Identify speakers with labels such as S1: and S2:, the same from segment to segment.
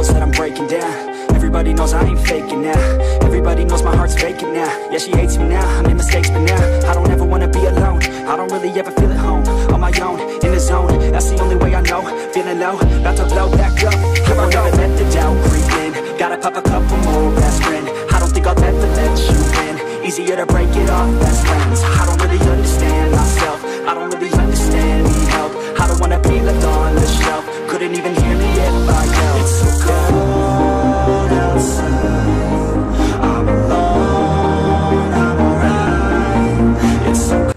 S1: knows that I'm breaking down. Everybody knows I ain't faking now. Everybody knows my heart's vacant now. Yeah, she hates me now, I made mistakes, but now I don't ever wanna be alone. I don't really ever feel at home. On my own, in the zone, that's the only way I know. Feeling low, about to blow back up. Here I go, let the doubt creep in. Gotta pop a couple more aspirin. I don't think I'll ever let you in. Easier to break it off best friends. I don't really understand myself. I don't really understand, need help. I don't wanna be left on the shelf. Couldn't even hear me if I yelled. It's so cold outside, I'm alone, I'm alright. It's so cold.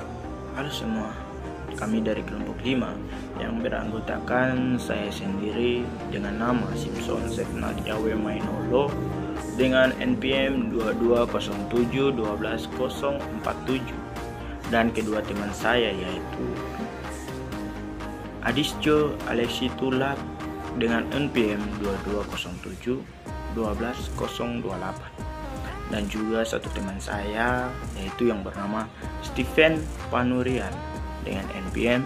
S2: Halo semua, kami dari kelompok 5 yang beranggotakan saya sendiri dengan nama Simpson Setnat Yawe Mainolo dengan NPM 2207-12047 dan kedua teman saya yaitu Adistio Alexi Tulak dengan NPM 2207-12028 dan juga satu teman saya yaitu yang bernama Stephen Panurian dengan NPM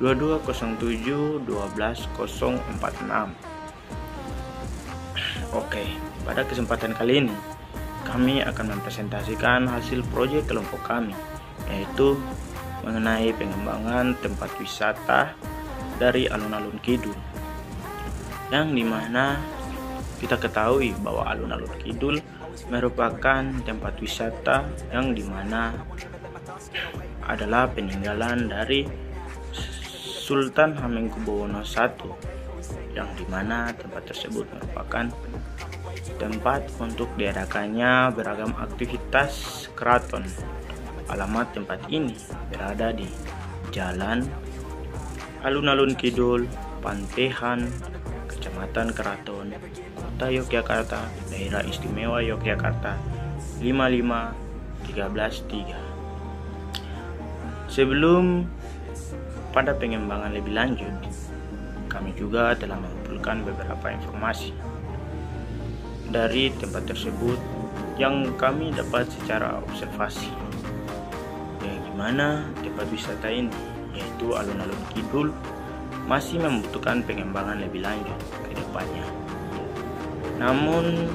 S2: 2207-12046. Oke, pada kesempatan kali ini kami akan mempresentasikan hasil proyek kelompok kami, yaitu mengenai pengembangan tempat wisata dari alun-alun Kidul, yang dimana kita ketahui bahwa alun-alun Kidul merupakan tempat wisata yang dimana adalah peninggalan dari Sultan Hamengkubuwono I, yang dimana tempat tersebut merupakan tempat untuk diadakannya beragam aktivitas keraton. Alamat tempat ini berada di Jalan Alun-alun Kidul, Pantehan, Kecamatan Keraton, Kota Yogyakarta, Daerah Istimewa Yogyakarta 55133. Sebelum pada pengembangan lebih lanjut, kami juga telah mengumpulkan beberapa informasi dari tempat tersebut yang kami dapat secara observasi, yang dimana tempat wisata ini, yaitu alun-alun Kidul, masih membutuhkan pengembangan lebih lanjut ke depannya. Namun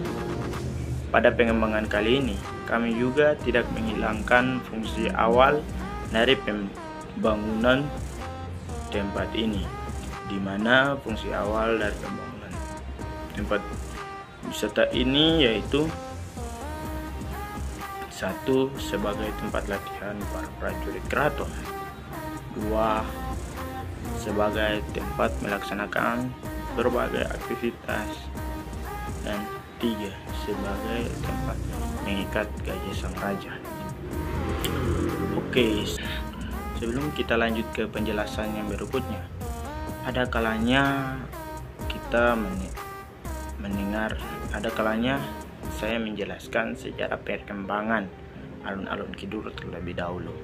S2: pada pengembangan kali ini kami juga tidak menghilangkan fungsi awal dari pembangunan tempat ini, di mana fungsi awal dari pembangunan tempat wisata ini yaitu: 1. Sebagai tempat latihan para prajurit keraton. 2. Sebagai tempat melaksanakan berbagai aktivitas. Dan 3. Sebagai tempat mengikat gajah sang raja. Oke, sebelum kita lanjut ke penjelasan yang berikutnya, ada kalanya saya menjelaskan sejarah perkembangan alun-alun Kidul terlebih dahulu.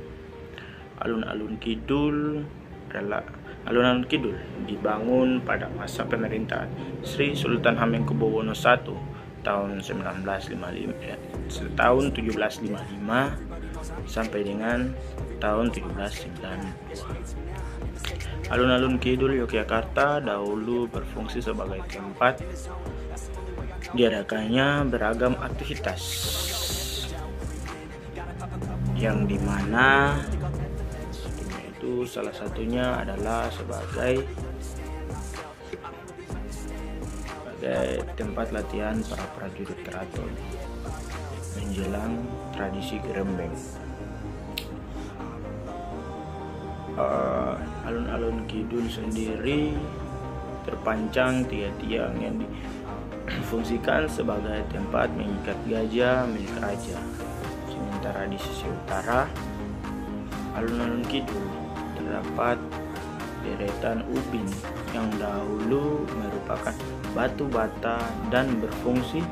S2: Alun-alun Kidul dibangun pada masa pemerintahan Sri Sultan Hamengkubuwono I tahun 1755 sampai dengan tahun 1792. Alun-alun Kidul Yogyakarta dahulu berfungsi sebagai tempat diadakannya beragam aktivitas, yang dimana itu salah satunya adalah sebagai tempat latihan para prajurit keraton menjelang tradisi gerembeng. Alun-alun Kidul sendiri terpancang 3 tiang yang difungsikan sebagai tempat mengikat gajah milik raja. Sementara di sisi utara alun-alun Kidul terdapat deretan ubin yang dahulu merupakan batu bata dan berfungsi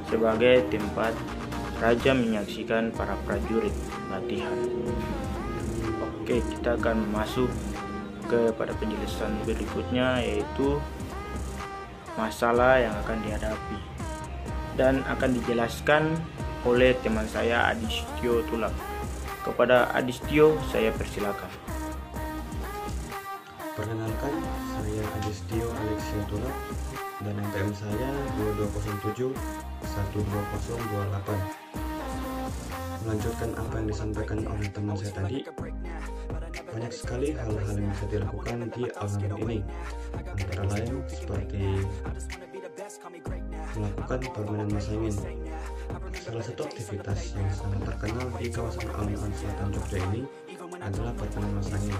S2: sebagai tempat raja menyaksikan para prajurit latihan. Oke, kita akan masuk kepada penjelasan berikutnya, yaitu masalah yang akan dihadapi dan akan dijelaskan oleh teman saya Adistio Tulak. Kepada Adistio saya persilakan.
S3: Perkenalkan, saya Adistio Alexi Fatullah dan NPM saya 2207 12028. Melanjutkan apa yang disampaikan oleh teman saya tadi, banyak sekali hal-hal yang bisa dilakukan di alun-alun ini, antara lain seperti melakukan permainan masa angin. Salah satu aktivitas yang sangat terkenal di kawasan alun-alun selatan Jogja ini adalah permainan masa angin.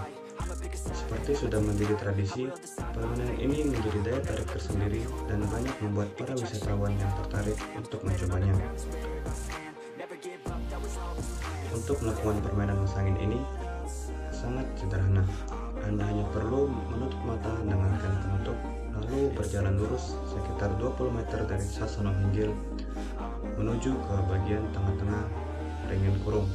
S3: Seperti sudah menjadi tradisi, permainan ini menjadi daya tarik tersendiri dan banyak membuat para wisatawan yang tertarik untuk mencobanya. Untuk melakukan permainan masa angin ini sangat sederhana. Anda hanya perlu menutup mata dengan kain penutup, lalu berjalan lurus sekitar 20 meter dari Sasono Hinggil menuju ke bagian tengah-tengah Beringin Kurung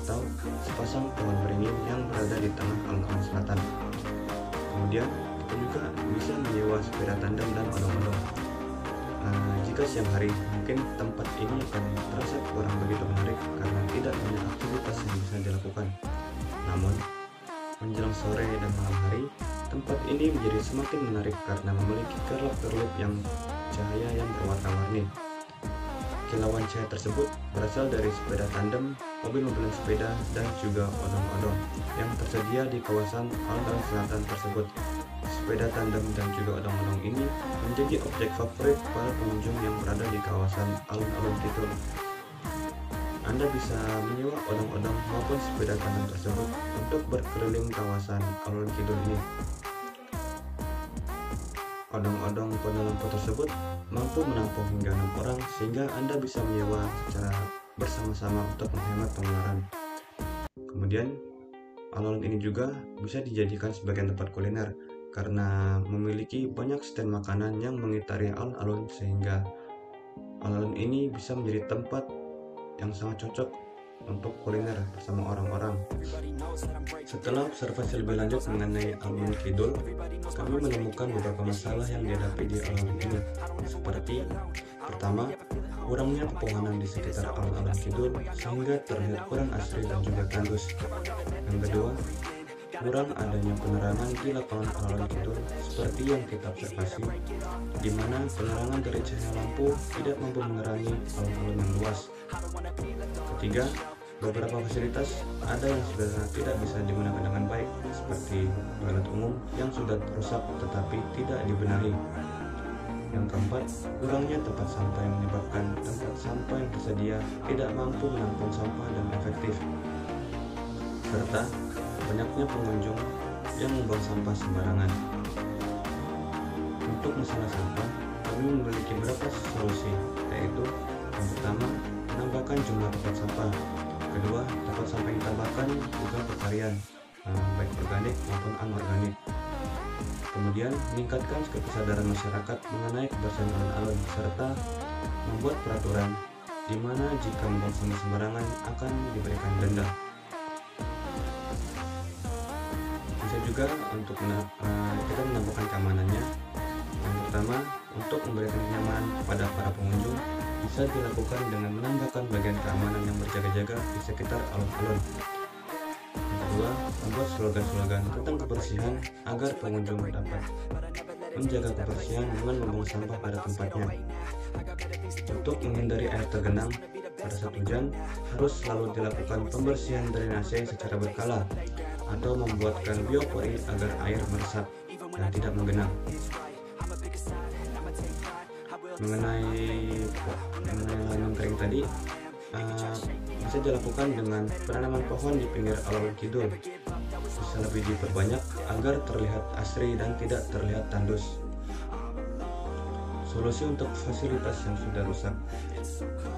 S3: atau sepasang pohon beringin yang berada di tengah alun-alun selatan. Kemudian kita juga bisa menyewa sepeda tandem dan odong-odong. Jika siang hari, mungkin tempat ini akan terasa kurang begitu menarik karena tidak banyak aktivitas yang bisa dilakukan. Namun, menjelang sore dan malam hari, tempat ini menjadi semakin menarik karena memiliki kerlap-kerlip yang cahaya yang berwarna-warni. Kilauan cahaya tersebut berasal dari sepeda tandem, mobil-mobilan sepeda, dan juga odong-odong yang tersedia di kawasan alun-alun selatan tersebut. Sepeda tandem dan juga odong-odong ini menjadi objek favorit para pengunjung yang berada di kawasan alun-alun Kidul. Anda bisa menyewa odong-odong maupun sepeda tandem tersebut untuk berkeliling kawasan alun Kidul ini. Odong-odong panel lampu tersebut mampu menampung hingga 6 orang sehingga Anda bisa menyewa secara bersama-sama untuk menghemat pengeluaran. Kemudian, alun-alun ini juga bisa dijadikan sebagai tempat kuliner karena memiliki banyak stand makanan yang mengitari alun-alun sehingga alun-alun ini bisa menjadi tempat yang sangat cocok untuk kuliner bersama orang-orang. Setelah observasi lebih lanjut mengenai alun-alun Kidul, kami menemukan beberapa masalah yang dihadapi di alun-alun ini, seperti pertama, kurangnya pepohonan di sekitar alun-alun Kidul sehingga terlihat kurang asri dan juga tandus. Yang kedua, kurang adanya penerangan di lapangan alun-alun Kidul seperti yang kita observasi, di mana penerangan dari cahaya lampu tidak mampu menerangi alun-alun yang luas. Ketiga, beberapa fasilitas ada yang sudah tidak bisa digunakan dengan baik, seperti toilet umum yang sudah rusak tetapi tidak dibenahi. Yang keempat, kurangnya tempat sampah yang menyebabkan tempat sampah yang tersedia tidak mampu menampung sampah dan efektif. Serta banyaknya pengunjung yang membuang sampah sembarangan. Untuk masalah sampah, kami memiliki beberapa solusi, yaitu yang pertama, menambahkan jumlah tempat sampah. Kedua, tempat sampah yang ditambahkan juga bervarian, baik organik maupun anorganik. Kemudian, meningkatkan kesadaran masyarakat mengenai kebersihan alun-alun serta membuat peraturan di mana jika membuang sampah sembarangan akan diberikan denda. Bisa juga untuk kita menambahkan keamanannya. Yang pertama, untuk memberikan kenyamanan kepada para pengunjung bisa dilakukan dengan menambahkan bagian keamanan yang berjaga-jaga di sekitar alun-alun. Yang kedua, membuat slogan-slogan tentang kebersihan agar pengunjung dapat menjaga kebersihan dengan membuang sampah pada tempatnya. Untuk menghindari air tergenang pada saat hujan, harus selalu dilakukan pembersihan drainase secara berkala atau membuatkan biopori agar air meresap dan tidak menggenang. Mengenai halaman kering tadi, bisa dilakukan dengan penanaman pohon di pinggir alun Kidul. Bisa lebih diperbanyak agar terlihat asri dan tidak terlihat tandus. Solusi untuk fasilitas yang sudah rusak,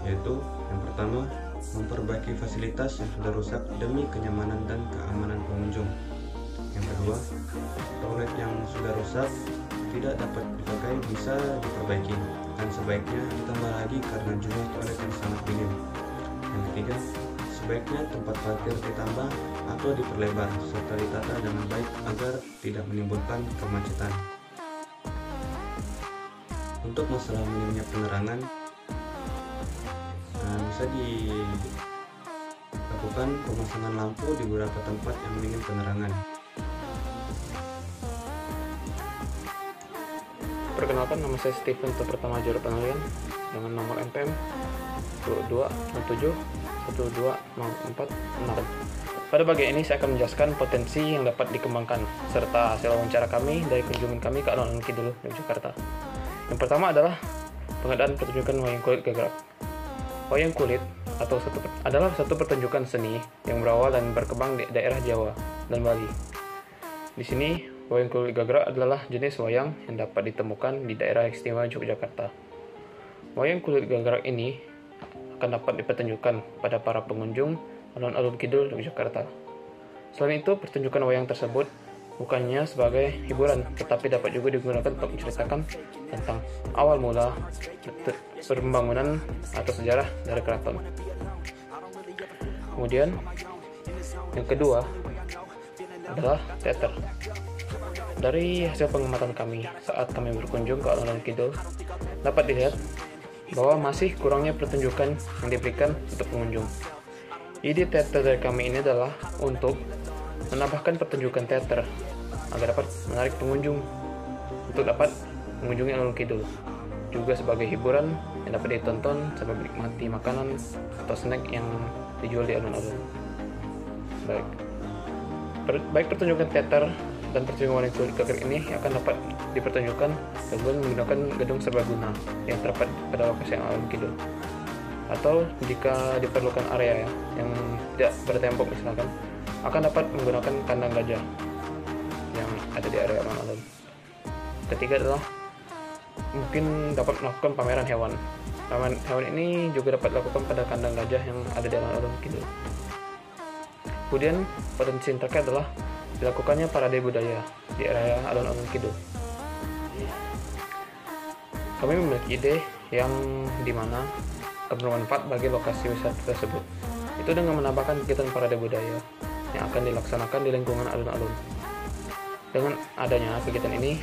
S3: yaitu yang pertama, memperbaiki fasilitas yang sudah rusak demi kenyamanan dan keamanan pengunjung. Yang kedua, toilet yang sudah rusak tidak dapat dipakai bisa diperbaiki dan sebaiknya ditambah lagi karena jumlah toilet yang sangat minim. Yang ketiga, sebaiknya tempat parkir ditambah atau diperlebar serta ditata dengan baik agar tidak menimbulkan kemacetan. Untuk masalah minimnya penerangan, bisa dilakukan pemasangan lampu di beberapa tempat yang minim penerangan.
S4: Perkenalkan, nama saya Steven, pertama juru penilaian dengan nomor NPM 22671204. Pada bagian ini saya akan menjelaskan potensi yang dapat dikembangkan serta hasil wawancara kami dari kunjungan kami ke alun-alun Kidul, Yogyakarta. Yang pertama adalah pengadaan pertunjukan wayang kulit gagrak. Wayang kulit adalah satu pertunjukan seni yang berawal dan berkembang di daerah Jawa dan Bali. Di sini, wayang kulit gagrak adalah jenis wayang yang dapat ditemukan di daerah istimewa Yogyakarta. Wayang kulit gagrak ini akan dapat dipertunjukkan pada para pengunjung alun-alun Kidul, Yogyakarta. Selain itu, pertunjukan wayang tersebut bukannya sebagai hiburan, tetapi dapat juga digunakan untuk menceritakan tentang awal mula pembangunan atau sejarah dari keraton. Kemudian, yang kedua adalah teater. Dari hasil pengamatan kami saat kami berkunjung ke alun-alun Kidul, dapat dilihat bahwa masih kurangnya pertunjukan yang diberikan untuk pengunjung. Ide teater dari kami ini adalah untuk menambahkan pertunjukan teater agar dapat menarik pengunjung untuk dapat mengunjungi alun Kidul, juga sebagai hiburan yang dapat ditonton sambil menikmati makanan atau snack yang dijual di alun-alun. Baik pertunjukan teater dan pertunjukan wayang kulit gagrak ini akan dapat dipertunjukkan dengan menggunakan gedung serbaguna yang terdapat pada lokasi alun Kidul. Atau jika diperlukan area yang tidak bertembok misalkan, akan dapat menggunakan kandang gajah yang ada di area alun-alun. Ketiga adalah mungkin dapat melakukan pameran hewan. Pameran hewan ini juga dapat dilakukan pada kandang gajah yang ada di alun-alun Kidul. Kemudian potensi yang terkait adalah dilakukannya parade budaya di area alun-alun Kidul. Kami memiliki ide yang dimana akan bermanfaat bagi lokasi wisata tersebut, itu dengan menambahkan kegiatan parade budaya yang akan dilaksanakan di lingkungan alun-alun. Dengan adanya kegiatan ini,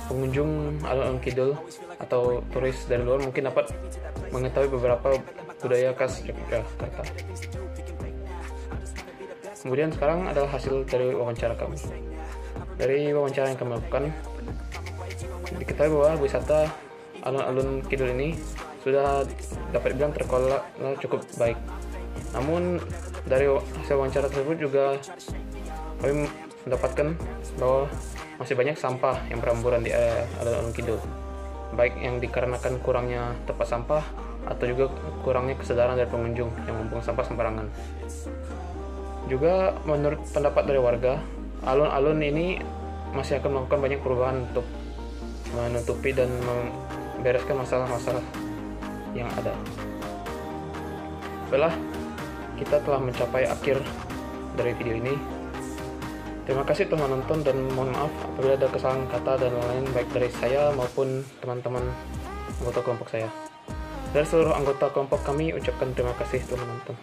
S4: pengunjung alun-alun Kidul atau turis dari luar mungkin dapat mengetahui beberapa budaya khas Yogyakarta. Kemudian sekarang adalah hasil dari wawancara kami. Dari wawancara yang kami lakukan, diketahui bahwa wisata alun-alun Kidul ini sudah dapat dibilang terkelola cukup baik. Namun dari hasil wawancara tersebut juga kami mendapatkan bahwa masih banyak sampah yang berhamburan di area alun-alun Kidul, baik yang dikarenakan kurangnya tempat sampah atau juga kurangnya kesadaran dari pengunjung yang membuang sampah sembarangan. Juga menurut pendapat dari warga, alun-alun ini masih akan melakukan banyak perubahan untuk menutupi dan membereskan masalah-masalah yang ada. Baiklah, kita telah mencapai akhir dari video ini. Terima kasih telah menonton dan mohon maaf apabila ada kesalahan kata dan lain-lain baik dari saya maupun teman-teman anggota kelompok saya. Dari seluruh anggota kelompok kami ucapkan terima kasih telah menonton.